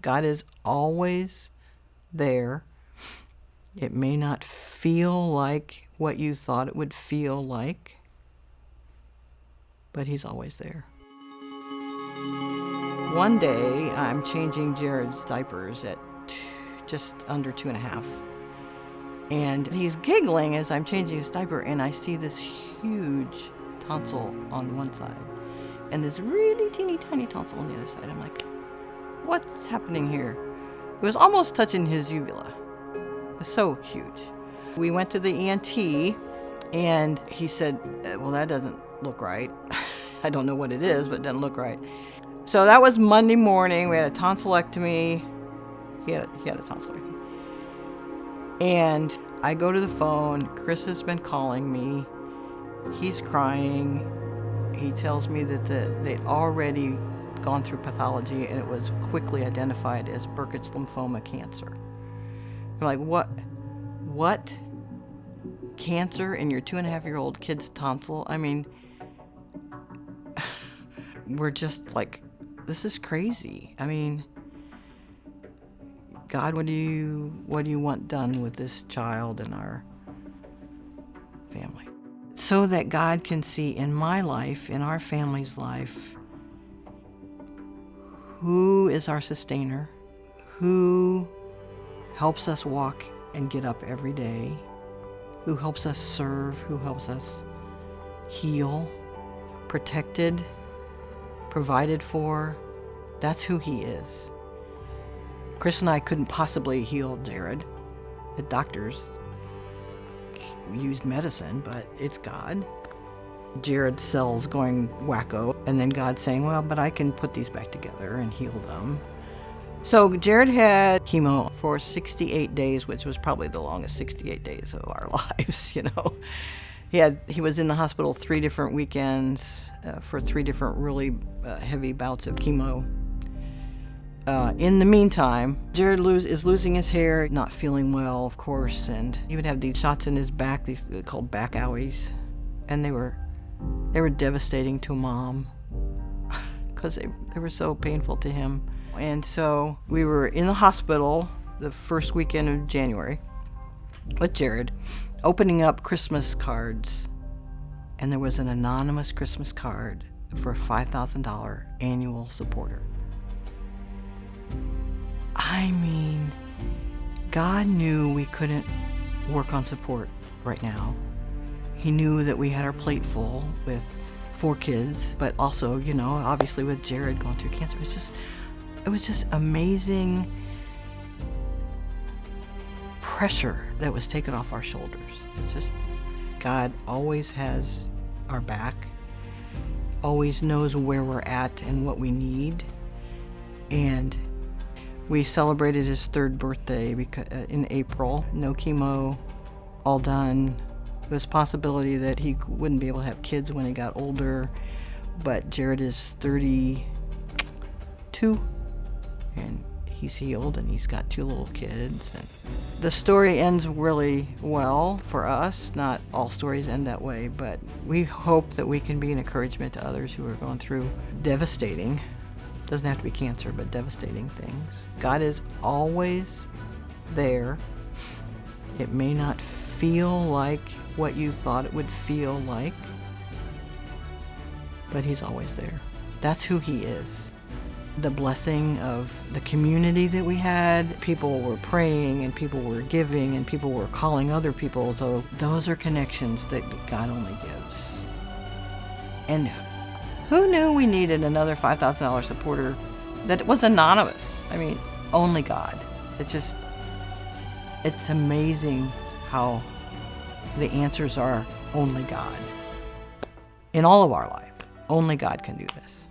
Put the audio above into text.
God is always there. It may not feel like what you thought it would feel like, but he's always there. One day, I'm changing Jared's diapers at just under 2.5. And he's giggling as I'm changing his diaper, and I see this huge tonsil on one side and this really teeny tiny tonsil on the other side. I'm like, what's happening here? It was almost touching his uvula. It was so huge. We went to the ENT, and he said, well, that doesn't look right. I don't know what it is, but it doesn't look right. So that was Monday morning. We had a tonsillectomy. He had a tonsillectomy. And I go to the phone. Chris has been calling me. He's crying. He tells me that they'd already gone through pathology, and it was quickly identified as Burkitt's lymphoma cancer. I'm like, what? Cancer in your 2.5-year-old kid's tonsil? I mean, we're just like, this is crazy. I mean, God, what do you want done with this child and our family? So that God can see in my life, in our family's life, who is our sustainer, who helps us walk and get up every day, who helps us serve, who helps us heal, protected, provided for. That's who he is. Chris and I couldn't possibly heal Jared. The doctors used medicine, but it's God. Jared's cells going wacko, and then God saying, well, but I can put these back together and heal them. So Jared had chemo for 68 days, which was probably the longest 68 days of our lives, you know. He was in the hospital 3 different weekends for 3 different really heavy bouts of chemo. In the meantime, Jared is losing his hair, not feeling well, of course, and he would have these shots in his back, these called back owies, and they were devastating to Mom because they were so painful to him. And so we were in the hospital the first weekend of January with Jared, opening up Christmas cards, and there was an anonymous Christmas card for a $5,000 annual supporter. I mean, God knew we couldn't work on support right now. He knew that we had our plate full with 4 kids, but also, you know, obviously with Jared going through cancer. It was just amazing pressure that was taken off our shoulders. It's just, God always has our back, always knows where we're at and what we need. And we celebrated his 3rd birthday in April. No chemo, all done. There was a possibility that he wouldn't be able to have kids when he got older, but Jared is 32, and he's healed, and he's got 2 little kids. And the story ends really well for us. Not all stories end that way, but we hope that we can be an encouragement to others who are going through devastating, doesn't have to be cancer, but devastating things. God is always there. It may not feel like what you thought it would feel like, but he's always there. That's who he is. The blessing of the community that we had, people were praying and people were giving and people were calling other people, so those are connections that God only gives. And who knew we needed another $5,000 supporter that was anonymous? I mean, only God. It's amazing how the answers are only God. In all of our life, only God can do this.